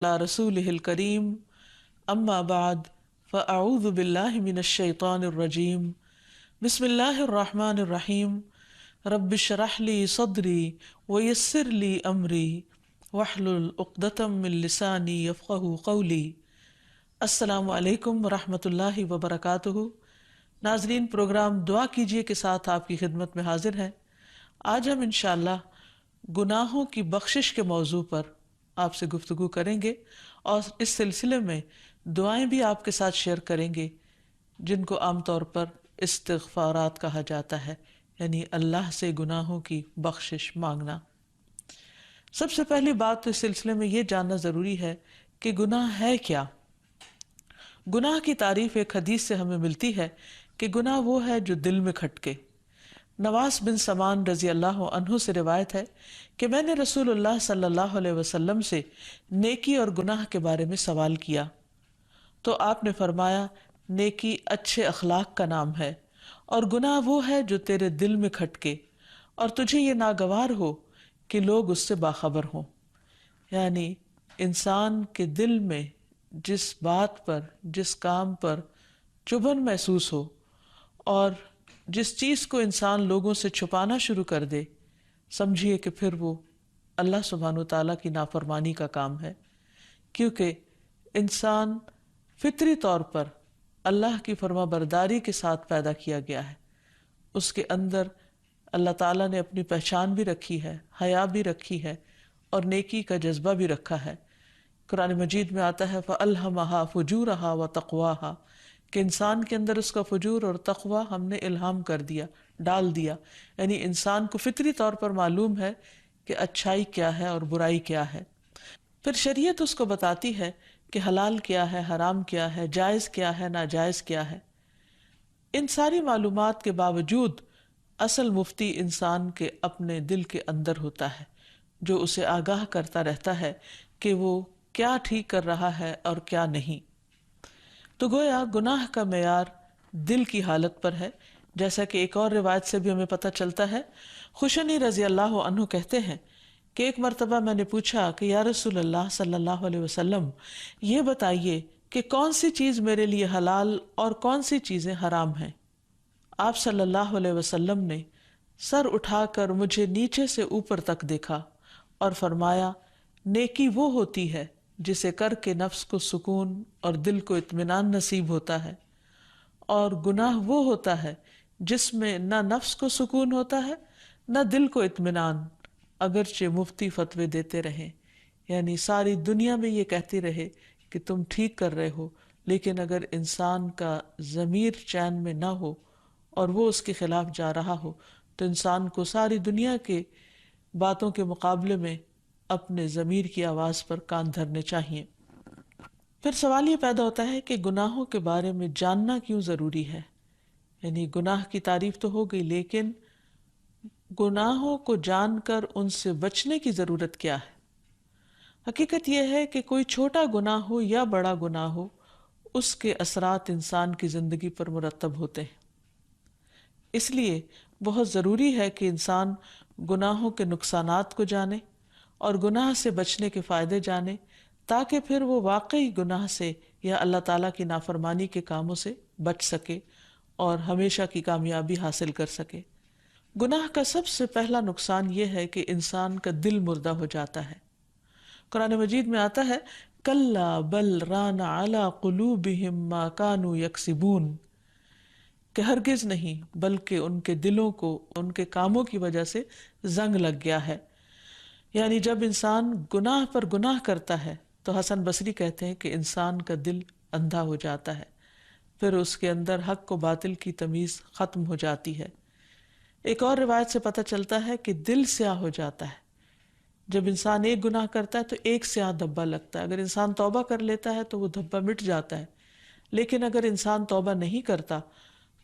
على رسوله الكريم اما بعد فاعوذ بالله من الشيطان الرجيم بسم الله الرحمن الرحيم رب اشرح لي صدري ويسر لي امري واحلل عقدة من لساني يفقهوا قولي۔ السلام علیکم ورحمۃ اللہ وبرکاتہ۔ ناظرین، پروگرام دعا کیجئے کے ساتھ آپ کی خدمت میں حاضر ہیں۔ آج ہم انشاءاللہ گناہوں کی بخشش کے موضوع پر آپ سے گفتگو کریں گے اور اس سلسلے میں دعائیں بھی آپ کے ساتھ شیئر کریں گے جن کو عام طور پر استغفارات کہا جاتا ہے، یعنی اللہ سے گناہوں کی بخشش مانگنا۔ سب سے پہلی بات تو اس سلسلے میں یہ جاننا ضروری ہے کہ گناہ ہے کیا۔ گناہ کی تعریف ایک حدیث سے ہمیں ملتی ہے کہ گناہ وہ ہے جو دل میں کھٹکے۔ نواس بن سمان رضی اللہ عنہ سے روایت ہے کہ میں نے رسول اللہ صلی اللہ علیہ وسلم سے نیکی اور گناہ کے بارے میں سوال کیا تو آپ نے فرمایا، نیکی اچھے اخلاق کا نام ہے اور گناہ وہ ہے جو تیرے دل میں کھٹکے اور تجھے یہ ناگوار ہو کہ لوگ اس سے باخبر ہوں۔ یعنی انسان کے دل میں جس بات پر، جس کام پر چبھن محسوس ہو اور جس چیز کو انسان لوگوں سے چھپانا شروع کر دے، سمجھیے کہ پھر وہ اللہ سبحانہ وتعالیٰ کی نافرمانی کا کام ہے، کیونکہ انسان فطری طور پر اللہ کی فرما برداری کے ساتھ پیدا کیا گیا ہے۔ اس کے اندر اللہ تعالیٰ نے اپنی پہچان بھی رکھی ہے، حیا بھی رکھی ہے اور نیکی کا جذبہ بھی رکھا ہے۔ قرآن مجید میں آتا ہے فَأَلْهَمَهَا فُجُورَهَا وَتَقْوَاهَا کہ انسان کے اندر اس کا فجور اور تقوی ہم نے الہام کر دیا، ڈال دیا۔ یعنی انسان کو فطری طور پر معلوم ہے کہ اچھائی کیا ہے اور برائی کیا ہے۔ پھر شریعت اس کو بتاتی ہے کہ حلال کیا ہے، حرام کیا ہے، جائز کیا ہے، ناجائز کیا ہے۔ ان ساری معلومات کے باوجود اصل مفتی انسان کے اپنے دل کے اندر ہوتا ہے، جو اسے آگاہ کرتا رہتا ہے کہ وہ کیا ٹھیک کر رہا ہے اور کیا نہیں۔ تو گویا گناہ کا معیار دل کی حالت پر ہے، جیسا کہ ایک اور روایت سے بھی ہمیں پتہ چلتا ہے۔ خوشنی رضی اللہ عنہ کہتے ہیں کہ ایک مرتبہ میں نے پوچھا کہ یا رسول اللہ صلی اللہ علیہ وسلم، یہ بتائیے کہ کون سی چیز میرے لیے حلال اور کون سی چیزیں حرام ہیں۔ آپ صلی اللہ علیہ وسلم نے سر اٹھا کر مجھے نیچے سے اوپر تک دیکھا اور فرمایا، نیکی وہ ہوتی ہے جسے کر کے نفس کو سکون اور دل کو اطمینان نصیب ہوتا ہے، اور گناہ وہ ہوتا ہے جس میں نہ نفس کو سکون ہوتا ہے نہ دل کو اطمینان، اگرچہ مفتی فتوے دیتے رہیں، یعنی ساری دنیا میں یہ کہتی رہے کہ تم ٹھیک کر رہے ہو، لیکن اگر انسان کا ضمیر چین میں نہ ہو اور وہ اس کے خلاف جا رہا ہو تو انسان کو ساری دنیا کے باتوں کے مقابلے میں اپنے ضمیر کی آواز پر کان دھرنے چاہیے۔ پھر سوال یہ پیدا ہوتا ہے کہ گناہوں کے بارے میں جاننا کیوں ضروری ہے؟ یعنی گناہ کی تعریف تو ہو گئی، لیکن گناہوں کو جان کر ان سے بچنے کی ضرورت کیا ہے؟ حقیقت یہ ہے کہ کوئی چھوٹا گناہ ہو یا بڑا گناہ ہو، اس کے اثرات انسان کی زندگی پر مرتب ہوتے ہیں۔ اس لیے بہت ضروری ہے کہ انسان گناہوں کے نقصانات کو جانے اور گناہ سے بچنے کے فائدے جانے، تاکہ پھر وہ واقعی گناہ سے یا اللہ تعالیٰ کی نافرمانی کے کاموں سے بچ سکے اور ہمیشہ کی کامیابی حاصل کر سکے۔ گناہ کا سب سے پہلا نقصان یہ ہے کہ انسان کا دل مردہ ہو جاتا ہے۔ قرآن مجید میں آتا ہے کَلَّا بَلْ رَانَ عَلَىٰ قُلُوبِهِمْ مَا كَانُوا يَكْسِبُونَ کہ ہرگز نہیں، بلکہ ان کے دلوں کو ان کے کاموں کی وجہ سے زنگ لگ گیا ہے۔ یعنی جب انسان گناہ پر گناہ کرتا ہے تو حسن بصری کہتے ہیں کہ انسان کا دل اندھا ہو جاتا ہے، پھر اس کے اندر حق و باطل کی تمیز ختم ہو جاتی ہے۔ ایک اور روایت سے پتہ چلتا ہے کہ دل سیاہ ہو جاتا ہے۔ جب انسان ایک گناہ کرتا ہے تو ایک سیاہ دھبا لگتا ہے، اگر انسان توبہ کر لیتا ہے تو وہ دھبا مٹ جاتا ہے، لیکن اگر انسان توبہ نہیں کرتا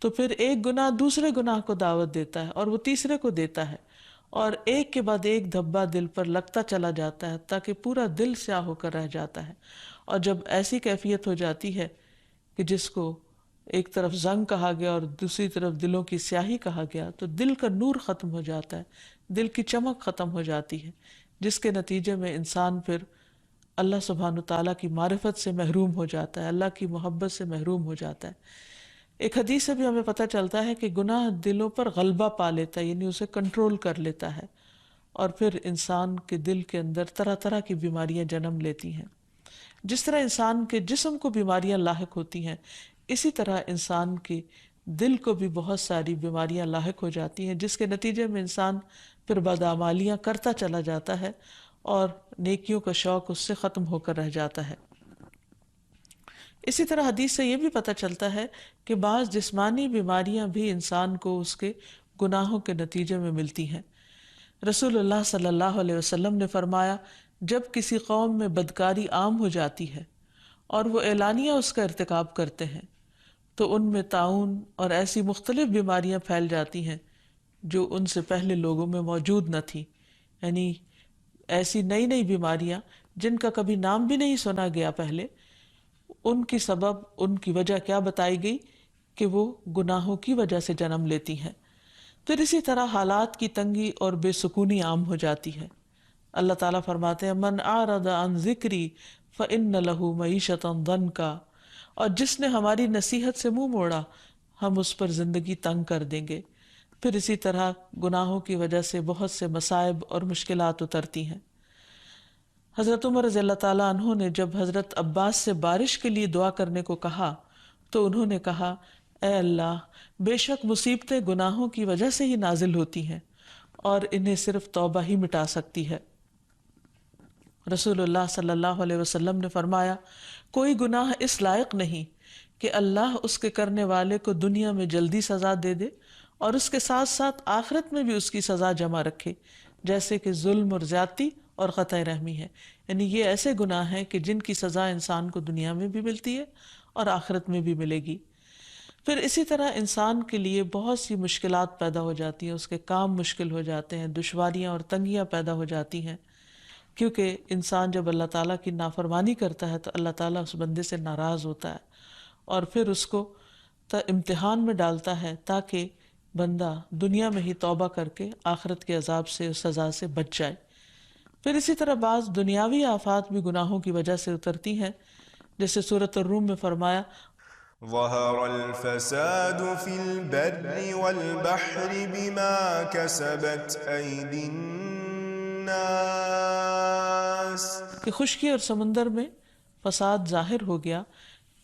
تو پھر ایک گناہ دوسرے گناہ کو دعوت دیتا ہے اور وہ تیسرے کو دیتا ہے، اور ایک کے بعد ایک دھبا دل پر لگتا چلا جاتا ہے تاکہ پورا دل سیاہ ہو کر رہ جاتا ہے۔ اور جب ایسی کیفیت ہو جاتی ہے کہ جس کو ایک طرف زنگ کہا گیا اور دوسری طرف دلوں کی سیاہی کہا گیا، تو دل کا نور ختم ہو جاتا ہے، دل کی چمک ختم ہو جاتی ہے، جس کے نتیجے میں انسان پھر اللہ سبحانہ تعالیٰ کی معرفت سے محروم ہو جاتا ہے، اللہ کی محبت سے محروم ہو جاتا ہے۔ ایک حدیث سے بھی ہمیں پتہ چلتا ہے کہ گناہ دلوں پر غلبہ پا لیتا ہے، یعنی اسے کنٹرول کر لیتا ہے، اور پھر انسان کے دل کے اندر طرح طرح کی بیماریاں جنم لیتی ہیں۔ جس طرح انسان کے جسم کو بیماریاں لاحق ہوتی ہیں، اسی طرح انسان کے دل کو بھی بہت ساری بیماریاں لاحق ہو جاتی ہیں، جس کے نتیجے میں انسان پھر بدعمالیاں کرتا چلا جاتا ہے اور نیکیوں کا شوق اس سے ختم ہو کر رہ جاتا ہے۔ اسی طرح حدیث سے یہ بھی پتہ چلتا ہے کہ بعض جسمانی بیماریاں بھی انسان کو اس کے گناہوں کے نتیجے میں ملتی ہیں۔ رسول اللہ صلی اللہ علیہ وسلم نے فرمایا، جب کسی قوم میں بدکاری عام ہو جاتی ہے اور وہ اعلانیہ اس کا ارتکاب کرتے ہیں تو ان میں طاعون اور ایسی مختلف بیماریاں پھیل جاتی ہیں جو ان سے پہلے لوگوں میں موجود نہ تھی، یعنی ایسی نئی نئی بیماریاں جن کا کبھی نام بھی نہیں سنا گیا پہلے، ان کی سبب، ان کی وجہ کیا بتائی گئی کہ وہ گناہوں کی وجہ سے جنم لیتی ہیں۔ پھر اسی طرح حالات کی تنگی اور بے سکونی عام ہو جاتی ہے۔ اللہ تعالیٰ فرماتے ہیں، من اعرض عن ذکری فإن له معیشۃ ضنکا، اور جس نے ہماری نصیحت سے منہ موڑا ہم اس پر زندگی تنگ کر دیں گے۔ پھر اسی طرح گناہوں کی وجہ سے بہت سے مصائب اور مشکلات اترتی ہیں۔ حضرت عمر رضی اللہ تعالیٰ عنہ نے جب حضرت عباس سے بارش کے لیے دعا کرنے کو کہا تو انہوں نے کہا، اے اللہ، بے شک مصیبتیں گناہوں کی وجہ سے ہی نازل ہوتی ہیں اور انہیں صرف توبہ ہی مٹا سکتی ہے۔ رسول اللہ صلی اللہ علیہ وسلم نے فرمایا، کوئی گناہ اس لائق نہیں کہ اللہ اس کے کرنے والے کو دنیا میں جلدی سزا دے دے اور اس کے ساتھ ساتھ آخرت میں بھی اس کی سزا جمع رکھے، جیسے کہ ظلم اور زیادتی اور قطع رحمی ہے۔ یعنی یہ ایسے گناہ ہیں کہ جن کی سزا انسان کو دنیا میں بھی ملتی ہے اور آخرت میں بھی ملے گی۔ پھر اسی طرح انسان کے لیے بہت سی مشکلات پیدا ہو جاتی ہیں، اس کے کام مشکل ہو جاتے ہیں، دشواریاں اور تنگیاں پیدا ہو جاتی ہیں، کیونکہ انسان جب اللہ تعالیٰ کی نافرمانی کرتا ہے تو اللہ تعالیٰ اس بندے سے ناراض ہوتا ہے اور پھر اس کو امتحان میں ڈالتا ہے تاکہ بندہ دنیا میں ہی توبہ کر کے آخرت کے عذاب سے، اس سزا سے بچ جائے۔ پھر اسی طرح بعض دنیاوی آفات بھی گناہوں کی وجہ سے اترتی ہیں، جیسے سورۃ الروم میں فرمایا، ظہر الفساد فی البر والبحر بما کسبت ایدی الناس، کہ خشکی اور سمندر میں فساد ظاہر ہو گیا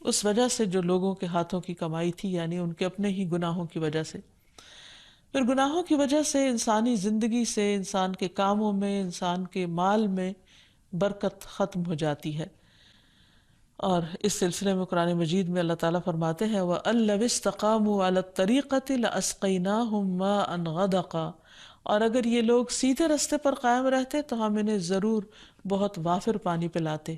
اس وجہ سے جو لوگوں کے ہاتھوں کی کمائی تھی، یعنی ان کے اپنے ہی گناہوں کی وجہ سے۔ پھر گناہوں کی وجہ سے انسانی زندگی سے، انسان کے کاموں میں، انسان کے مال میں برکت ختم ہو جاتی ہے۔ اور اس سلسلے میں قرآن مجید میں اللہ تعالیٰ فرماتے ہیں، وَأَن لَوِ اسْتَقَامُوا عَلَى الطَّرِيقَةِ لَأَسْقَيْنَاهُمْ مَاءً غَدَقًا، اور اگر یہ لوگ سیدھے رستے پر قائم رہتے تو ہم انہیں ضرور بہت وافر پانی پلاتے،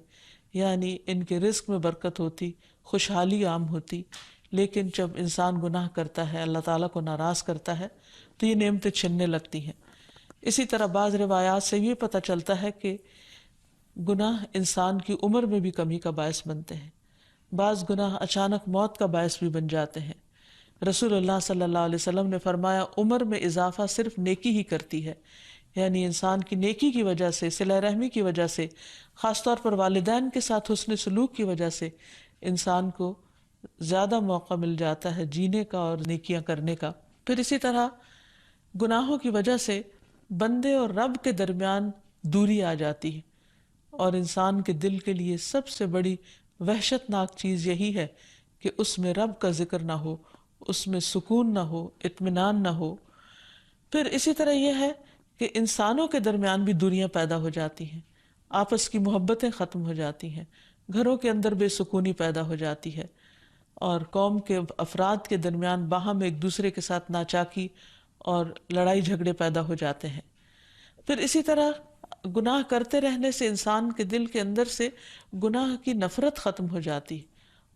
یعنی ان کے رزق میں برکت ہوتی، خوشحالی عام ہوتی۔ لیکن جب انسان گناہ کرتا ہے، اللہ تعالیٰ کو ناراض کرتا ہے تو یہ نعمتیں چھننے لگتی ہیں۔ اسی طرح بعض روایات سے یہ پتہ چلتا ہے کہ گناہ انسان کی عمر میں بھی کمی کا باعث بنتے ہیں۔ بعض گناہ اچانک موت کا باعث بھی بن جاتے ہیں۔ رسول اللہ صلی اللہ علیہ وسلم نے فرمایا، عمر میں اضافہ صرف نیکی ہی کرتی ہے، یعنی انسان کی نیکی کی وجہ سے، صلہ رحمی کی وجہ سے، خاص طور پر والدین کے ساتھ حسن سلوک کی وجہ سے انسان کو زیادہ موقع مل جاتا ہے جینے کا اور نیکیاں کرنے کا۔ پھر اسی طرح گناہوں کی وجہ سے بندے اور رب کے درمیان دوری آ جاتی ہے، اور انسان کے دل کے لیے سب سے بڑی وحشت ناک چیز یہی ہے کہ اس میں رب کا ذکر نہ ہو، اس میں سکون نہ ہو، اطمینان نہ ہو۔ پھر اسی طرح یہ ہے کہ انسانوں کے درمیان بھی دوریاں پیدا ہو جاتی ہیں، آپس کی محبتیں ختم ہو جاتی ہیں، گھروں کے اندر بے سکونی پیدا ہو جاتی ہے، اور قوم کے افراد کے درمیان باہم ایک دوسرے کے ساتھ ناچاکی اور لڑائی جھگڑے پیدا ہو جاتے ہیں۔ پھر اسی طرح گناہ کرتے رہنے سے انسان کے دل کے اندر سے گناہ کی نفرت ختم ہو جاتی،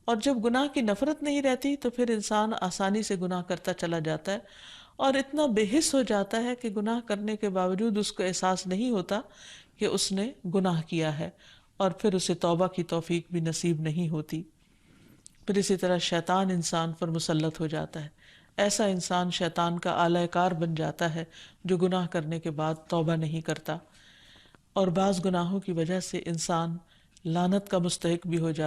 اور جب گناہ کی نفرت نہیں رہتی تو پھر انسان آسانی سے گناہ کرتا چلا جاتا ہے اور اتنا بے حس ہو جاتا ہے کہ گناہ کرنے کے باوجود اس کو احساس نہیں ہوتا کہ اس نے گناہ کیا ہے، اور پھر اسے توبہ کی توفیق بھی نصیب نہیں ہوتی۔ پھر اسی طرح شیطان انسان پر مسلط ہو جاتا ہے، ایسا انسان شیطان کا آلہ کار بن جاتا ہے جو گناہ کرنے کے بعد توبہ نہیں کرتا، اور بعض گناہوں کی وجہ سے انسان لعنت کا مستحق بھی ہو جاتا